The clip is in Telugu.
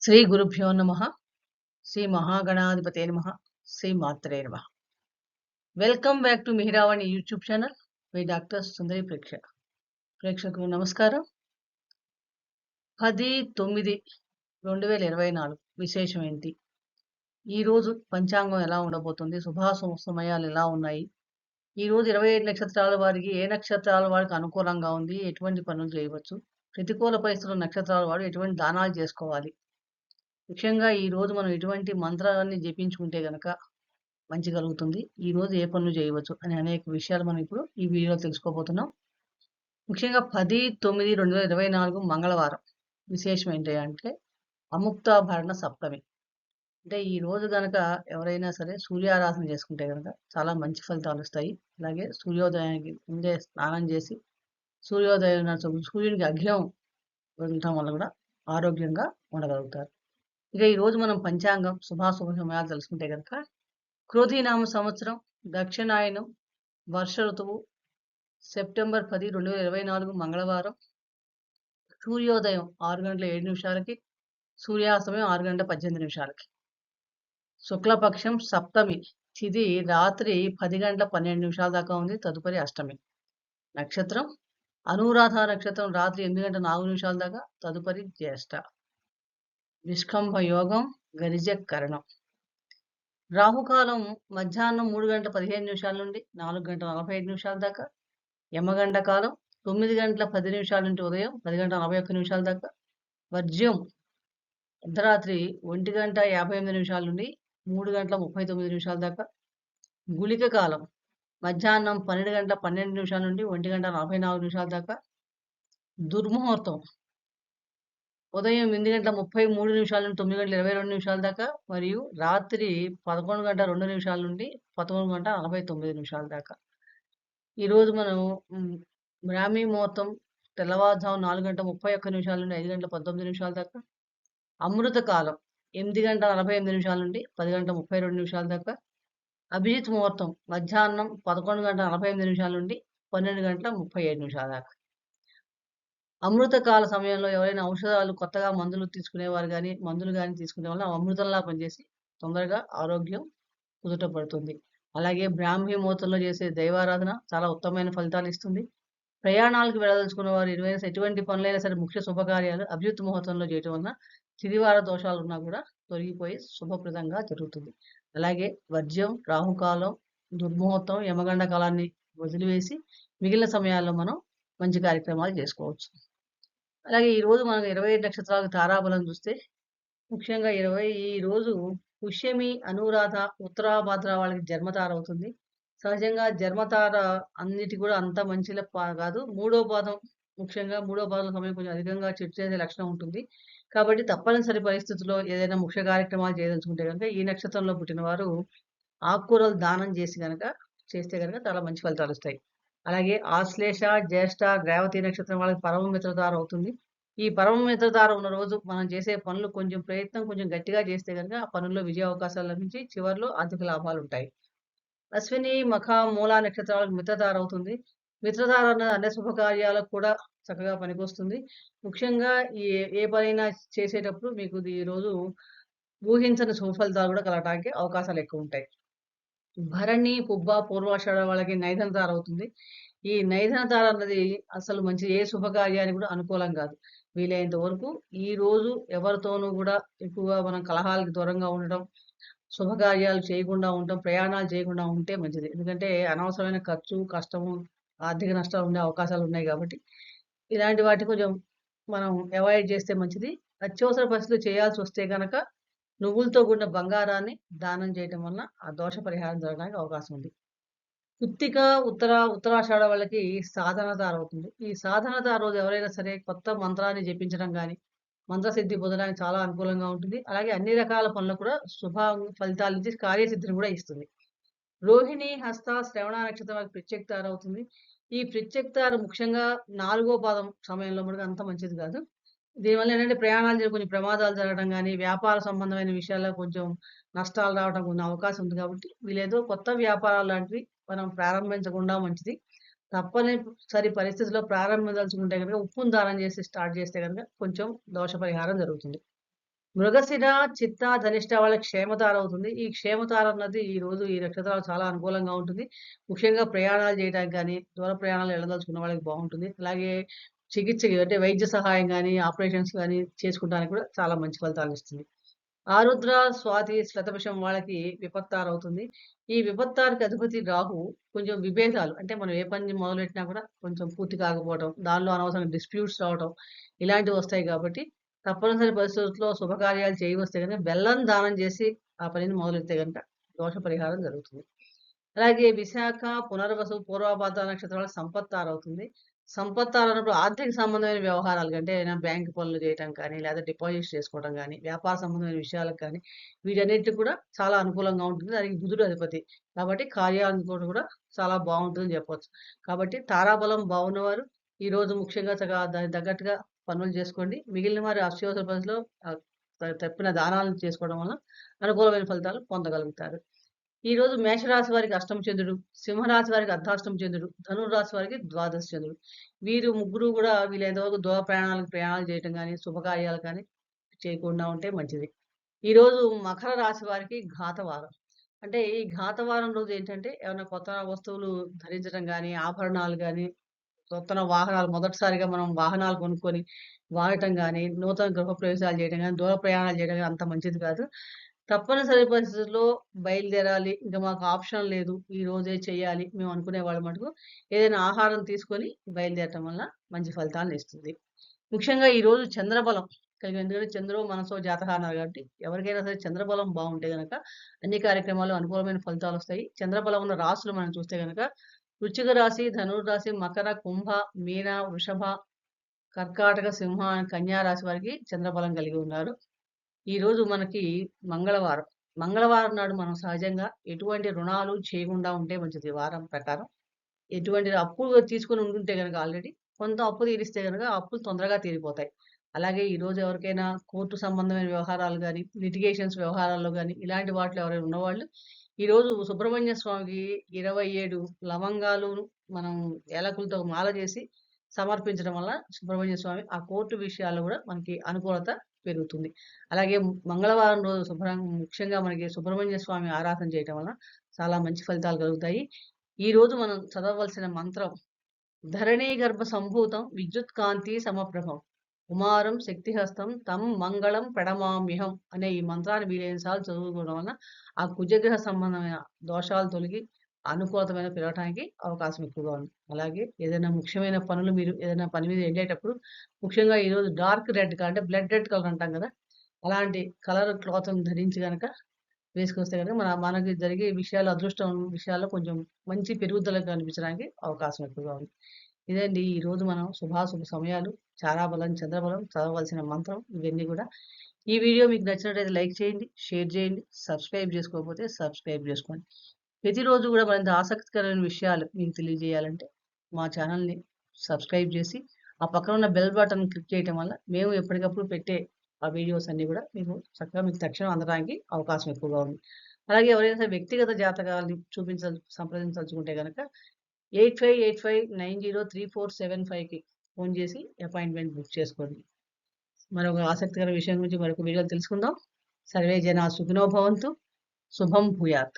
శ్రీ గురుభ్యో నమః. శ్రీ మహాగణాధిపతే నమః. శ్రీ మాత్రే నమః. Welcome back to Mihiravani YouTube channel. మీ డాక్టర్ సుందరి ప్రేక్షకులకు నమస్కారం. 10/9/2024 విశేషం ఏంటి? ఈరోజు పంచాంగం ఎలా ఉండబోతుంది? సమయాలు ఎలా ఉన్నాయి? ఈరోజు 27 నక్షత్రాల వారికి ఏ నక్షత్రాల వారికి అనుకూలంగా ఉంది? ఎటువంటి పనులు చేయవచ్చు? ప్రతికూల పరిస్థితుల నక్షత్రాల వారు ఎటువంటి దానాలు చేసుకోవాలి? ముఖ్యంగా ఈరోజు మనం ఎటువంటి మంత్రాన్ని జపించుకుంటే గనక మంచి కలుగుతుంది, ఈరోజు ఏ పనులు చేయవచ్చు అని అనేక విషయాలు మనం ఇప్పుడు ఈ వీడియోలో తెలుసుకోబోతున్నాం. ముఖ్యంగా 10/9/2024 మంగళవారం విశేషం ఏంటి అంటే అముక్తాభరణ సప్తమి. అంటే ఈ రోజు గనక ఎవరైనా సరే సూర్యారాధన చేసుకుంటే గనక చాలా మంచి ఫలితాలు వస్తాయి. అలాగే సూర్యోదయానికి ముందే స్నానం చేసి సూర్యునికి అర్ఘ్యం వదలటం వల్ల కూడా ఆరోగ్యంగా ఉండగలుగుతారు. ఇక ఈ రోజు మనం పంచాంగం శుభ సమయాలు తెలుసుకుంటే కనుక క్రోధీనామ సంవత్సరం, దక్షిణాయనం, వర్ష ఋతువు, సెప్టెంబర్ 10, 2024 మంగళవారం. సూర్యోదయం 6:07, సూర్యాస్తమయం 6:18. శుక్లపక్షం సప్తమి తిథి రాత్రి 10:12 దాకా ఉంది. తదుపరి అష్టమి. నక్షత్రం అనురాధ నక్షత్రం రాత్రి 8:04 దాకా. తదుపరి జ్యేష్ఠ. నిష్కంభ యోగం, గరిజకరణం. రాహుకాలం మధ్యాహ్నం 3:15 నుండి 4:45 దాకా. యమగండ కాలం 9:10 నుండి ఉదయం 10:41 దాకా. వర్జ్యం అర్ధరాత్రి 1:58 నుండి 3:39 దాకా. గుళిక కాలం మధ్యాహ్నం 12:12 నుండి 1:44 దాకా. దుర్ముహూర్తం ఉదయం 8:33 నుండి 9:22 దాకా మరియు రాత్రి 11:02 నుండి 11:49 దాకా. ఈరోజు మనం బ్రాహ్మీ ముహూర్తం తెల్లవారుజాము 4:31 నుండి 5:19 దాకా. అమృత కాలం 8:48 నుండి 10:32 దాకా. అభిజిత్ ముహూర్తం మధ్యాహ్నం 11:48 నుండి 12:37 దాకా. అమృత కాల సమయంలో ఎవరైనా ఔషధాలు కొత్తగా మందులు తీసుకునేవారు కానీ మందులు కానీ తీసుకునే వల్ల అమృతంలా పనిచేసి తొందరగా ఆరోగ్యం కుదుట పడుతుంది. అలాగే బ్రాహ్మీ ముహూర్తంలో చేసే దైవారాధన చాలా ఉత్తమమైన ఫలితాలు ఇస్తుంది. ప్రయాణాలకు వెళ్ళదలుచుకున్న వారు ఎటువంటి పనులైనా సరే ముఖ్య శుభకార్యాలు అభిజిత్ ముహూర్తంలో చేయటం వలన తిదివార దోషాలు ఉన్నా కూడా తొలగిపోయి శుభప్రదంగా జరుగుతుంది. అలాగే వర్జ్యం, రాహుకాలం, దుర్ముహూర్తం, యమగండ కాలాన్ని వదిలివేసి మిగిలిన సమయాల్లో మనం మంచి కార్యక్రమాలు చేసుకోవచ్చు. అలాగే ఈరోజు మనం 25 నక్షత్రాలకు తారాబలం చూస్తే ముఖ్యంగా ఈ రోజు పుష్యమి, అనురాధ, ఉత్తరాభాద్ర వాళ్ళకి జన్మతార అవుతుంది. సహజంగా జన్మతార అన్నిటి కూడా అంత మంచిలా కాదు. మూడో పాదం ముఖ్యంగా మూడో పాదం సమయం కొంచెం అధికంగా చెడు చేసే లక్షణం ఉంటుంది. కాబట్టి తప్పనిసరి పరిస్థితుల్లో ఏదైనా ముఖ్య కార్యక్రమాలు చేయదలుచుకుంటే కనుక ఈ నక్షత్రంలో పుట్టిన వారు ఆకుకూరలు దానం చేస్తే కనుక చాలా మంచి ఫలితాలు వస్తాయి. అలాగే ఆశ్లేష, జ్యేష్ఠ, రేవతి నక్షత్రం వాళ్ళకి పరమ మిత్రతార అవుతుంది. ఈ పరమ మిత్రతార ఉన్న రోజు మనం చేసే పనులు ప్రయత్నం కొంచెం గట్టిగా చేస్తే కనుక ఆ పనుల్లో విజయ అవకాశాలు లభించి చివరిలో ఆర్థిక లాభాలు ఉంటాయి. అశ్విని, మఖ, మూల నక్షత్రాలకు మిత్రతార అవుతుంది. మిత్రతార అన్నది అన్ని శుభకార్యాలకు కూడా చక్కగా పనికొస్తుంది. ముఖ్యంగా ఏ పనైనా చేసేటప్పుడు మీకు ఈ రోజు ఊహించని శుభ ఫలితాలు కూడా కలగడానికి అవకాశాలు ఎక్కువ ఉంటాయి. భరణి, పుబ్బ, పూర్వాషాఢ వాళ్ళకి నైధన తార అవుతుంది. ఈ నైధన తార అన్నది అసలు మంచి ఏ శుభకార్యానికి కూడా అనుకూలం కాదు. వీలైనంత వరకు ఈ రోజు ఎవరితోనూ కూడా ఎక్కువగా మనం కలహాలకు దూరంగా ఉండడం, శుభకార్యాలు చేయకుండా ఉండడం, ప్రయాణాలు చేయకుండా ఉంటే మంచిది. ఎందుకంటే అనవసరమైన ఖర్చు, కష్టము, ఆర్థిక నష్టాలు ఉండే అవకాశాలు ఉన్నాయి కాబట్టి ఇలాంటి వాటిని కొంచెం మనం అవాయిడ్ చేస్తే మంచిది. అత్యవసర పరిస్థితులు చేయాల్సి వస్తే గనక నువ్వులతో కూడిన బంగారాన్ని దానం చేయటం వలన ఆ దోష పరిహారం జరగడానికి అవకాశం ఉంది. కృత్తిక, ఉత్తరాషాఢ వాళ్ళకి సాధన తార అవుతుంది. ఈ సాధన తార రోజు ఎవరైనా సరే కొత్త మంత్రాన్ని జపించడం గాని, మంత్రసిద్ధి పొందడానికి చాలా అనుకూలంగా ఉంటుంది. అలాగే అన్ని రకాల పనులకు కూడా శుభ ఫలితాలిచ్చి కార్యసిద్ధిని కూడా ఇస్తుంది. రోహిణి, హస్త, శ్రవణ నక్షత్రం వాళ్ళకి ప్రత్యక్ష తార అవుతుంది. ఈ ప్రత్యక్ష తార ముఖ్యంగా 4వ పాదం సమయంలో మనకు అంత మంచిది కాదు. దీనివల్ల ఏంటంటే ప్రయాణాలు కొన్ని ప్రమాదాలు జరగడం గానీ, వ్యాపార సంబంధమైన విషయాల్లో కొంచెం నష్టాలు రావడం ఉన్న అవకాశం ఉంది కాబట్టి వీళ్ళేదో కొత్త వ్యాపారాలు లాంటివి మనం ప్రారంభించకుండా మంచిది. తప్పనిసరి పరిస్థితిలో ప్రారంభించదలుచుకుంటే గనుక ఉప్పును దానం చేసి స్టార్ట్ చేస్తే గనుక కొంచెం దోష పరిహారం జరుగుతుంది. మృగశిర, చిత్త, ధనిష్ట వాళ్ళకి క్షేమతార అవుతుంది. ఈ క్షేమతార అన్నది ఈరోజు ఈ నక్షత్రాలకు చాలా అనుకూలంగా ఉంటుంది. ముఖ్యంగా ప్రయాణాలు చేయడానికి గాని, దూర ప్రయాణాలు వెళ్ళదలుచుకున్న వాళ్ళకి బావుంటుంది. అలాగే చికిత్సకి అంటే వైద్య సహాయం గాని, ఆపరేషన్స్ గాని చేసుకుంటానికి కూడా చాలా మంచి ఫలితాలనిస్తుంది. ఆరుద్ర, స్వాతి, శతభిషం వాళ్ళకి విపత్తార అవుతుంది. ఈ విపత్తారకి అధిపతి రాహువు కొంచెం విభేదాలు అంటే మనం ఏ పని మొదలుపెట్టినా కూడా కొంచెం పూర్తి కాకపోవటం, దానిలో అనవసరంగా డిస్ప్యూట్స్ రావటం ఇలాంటివి వస్తాయి కాబట్టి తప్పనిసరి పరిస్థితుల్లో శుభకార్యాలు చేయవస్తే గనుక బెల్లం దానం చేసి ఆ పనిని మొదలెడితే గనుక దోష పరిహారం జరుగుతుంది. అలాగే విశాఖ, పునర్వసు, పూర్వభాద్ర నక్షత్రాలకు సంపత్తారవుతుంది. సంపత్తారన్నప్పుడు ఆర్థిక సంబంధమైన వ్యవహారాలు అంటే ఏదైనా బ్యాంక్ పనులు చేయటం కానీ, లేదా డిపాజిట్స్ చేసుకోవడం గానీ, వ్యాపార సంబంధమైన విషయాలకు కానీ, వీటన్నిటికి కూడా చాలా అనుకూలంగా ఉంటుంది. దానికి బుధుడు అధిపతి. కాబట్టి కార్యానుకూలత కూడా చాలా బావుంటుందని చెప్పొచ్చు. కాబట్టి తారాబలం బావున్నవారు ఈరోజు ముఖ్యంగా దానికి తగ్గట్టుగా పనులు చేసుకోండి. మిగిలిన వారు అత్యవసర పరిస్థితిలో ఆహ్, తప్పిన దానాలను చేసుకోవడం వలన అనుకూలమైన ఫలితాలు పొందగలుగుతారు. ఈరోజు మేషరాశి వారికి అష్టమ చంద్రుడు, సింహరాశి వారికి అర్ధాష్టమ చంద్రుడు, ధనుర్రాశి వారికి ద్వాదశ చంద్రుడు. వీరు ముగ్గురు కూడా వీలైనంత వరకు దూర ప్రయాణాలు చేయటం గాని, శుభకార్యాలు కానీ చేయకుండా ఉంటే మంచిది. ఈరోజు మకర రాశి వారికి ఘాతవారం. అంటే ఈ ఘాతవారం రోజు ఏంటంటే ఏమన్నా కొత్త వస్తువులు ధరించడం గాని, ఆభరణాలు గాని, నూతన వాహనాలు మొదటిసారిగా మనం వాహనాలు కొనుక్కొని వాడటం గాని, నూతన గృహప్రవేశాలు చేయడం గాని, దూర ప్రయాణాలు చేయడం గాని అంత మంచిది కాదు. తప్పనిసరి పరిస్థితుల్లో బయలుదేరాలి. ఇంక మాకు ఆప్షన్ లేదు. ఈ రోజే చెయ్యాలి. మేము అనుకునే వాళ్ళ మటుకు ఏదైనా ఆహారం తీసుకొని బయలుదేరటం వల్ల మంచి ఫలితాలనిస్తుంది. ముఖ్యంగా ఈరోజు చంద్రబలం ఎందుకంటే చంద్రో మనసో జాతక అన్నారు కాబట్టి ఎవరికైనా సరే చంద్రబలం బావుంటే గనక అన్ని కార్యక్రమాలు అనుకూలమైన ఫలితాలొస్తాయి. చంద్రబలం ఉన్న రాశులు మనం చూస్తే గనక వృశ్చిక రాశి, ధనుర్రాశి, మకర, కుంభ, మీన, వృషభ, కర్కాటక, సింహ, కన్యా రాశి వారికి చంద్రబలం కలిగి ఉన్నారు. ఈరోజు మనకి మంగళవారం. మంగళవారం నాడు మనం సహజంగా ఎటువంటి రుణాలు చేయకుండా ఉంటే మంచిది వారం ప్రకారం. ఎటువంటి అప్పులు తీసుకొని ఉండుంటే గనక ఆల్రెడీ కొంత అప్పు తీరిస్తే గనక ఆ అప్పులు తొందరగా తీరిపోతాయి. అలాగే ఈరోజు ఎవరికైనా కోర్టు సంబంధమైన వ్యవహారాలు గాని, లిటిగేషన్స్ వ్యవహారాల్లో గాని, ఇలాంటి వాటిలో ఎవరైనా ఉన్నవాళ్ళు ఈరోజు సుబ్రహ్మణ్య స్వామికి 27 లవంగాలు మనం ఏలకులతో మాల చేసి సమర్పించడం వల్ల సుబ్రహ్మణ్య స్వామి ఆ కోర్టు విషయాల్లో గూడా మనకి అనుకూలత పెరుగుతుంది. అలాగే మంగళవారం రోజు ముఖ్యంగా మనకి సుబ్రహ్మణ్య స్వామి ఆరాధన చేయటం వల్ల చాలా మంచి ఫలితాలు కలుగుతాయి. ఈరోజు మనం చదవవలసిన మంత్రం ధరణీ గర్భ సంభూతం విద్యుత్కాంతి సమప్రభం కుమారం శక్తిహస్తం తం మంగళం ప్రణమామ్యహం అనే ఈ మంత్రాన్ని వీలైన సార్లు చదువుకోవడం వల్ల ఆ కుజగ్రహ సంబంధమైన దోషాలు తొలగి అనుకూలతమైన పెరగటానికి అవకాశం ఎక్కువగా ఉంది. అలాగే ఏదైనా ముఖ్యమైన పనులు మీరు ఏదైనా పని మీద వెళ్ళేటప్పుడు ముఖ్యంగా ఈరోజు డార్క్ రెడ్ అంటే బ్లడ్ రెడ్ కలర్ అంటాం కదా! అలాంటి కలర్ క్లాత్‌ని ధరించి గనక వేసుకొస్తే గనక మనకి జరిగే విషయాలు అదృష్టం విషయాల్లో కొంచెం మంచి పెరుగుదల కనిపించడానికి అవకాశం ఎక్కువగా ఉంది. ఇదండి ఈరోజు మనం శుభాశుభ సమయాలు, చారాబలం, చంద్రబలం, చదవవలసిన మంత్రం ఇవన్నీ గూడా. ఈ వీడియో మీకు నచ్చినట్టయితే లైక్ చేయండి, షేర్ చేయండి, సబ్స్క్రైబ్ చేసుకోకపోతే సబ్స్క్రైబ్ చేసుకోండి. ప్రతిరోజు గూడా మరింత ఆసక్తికరమైన విషయాలు మీకు తెలియజేయాలంటే మా ఛానెల్‌ని సబ్స్క్రైబ్ చేసి, ఆ పక్కన ఉన్న బెల్ బటన్ క్లిక్ చేయటం వల్ల మేము ఎప్పటికప్పుడు పెట్టే ఆ వీడియోస్ అన్నీ గూడా మీకు తక్షణం అందడానికి అవకాశం ఎక్కువగా ఉంది. అలాగే ఎవరైనా సరే వ్యక్తిగత జాతకాలని సంప్రదించదలుచుకుంటే గనక 8585903475కి ఫోను చేసి అపాయింట్‌మెంట్ బుక్ చేసుకోండి. మరొక ఆసక్తికర విషయం గురించి మరొక వీడియోలో తెలుసుకుందాం. సర్వే జనా సుఖినో భవంతు. శుభం భూయాత్.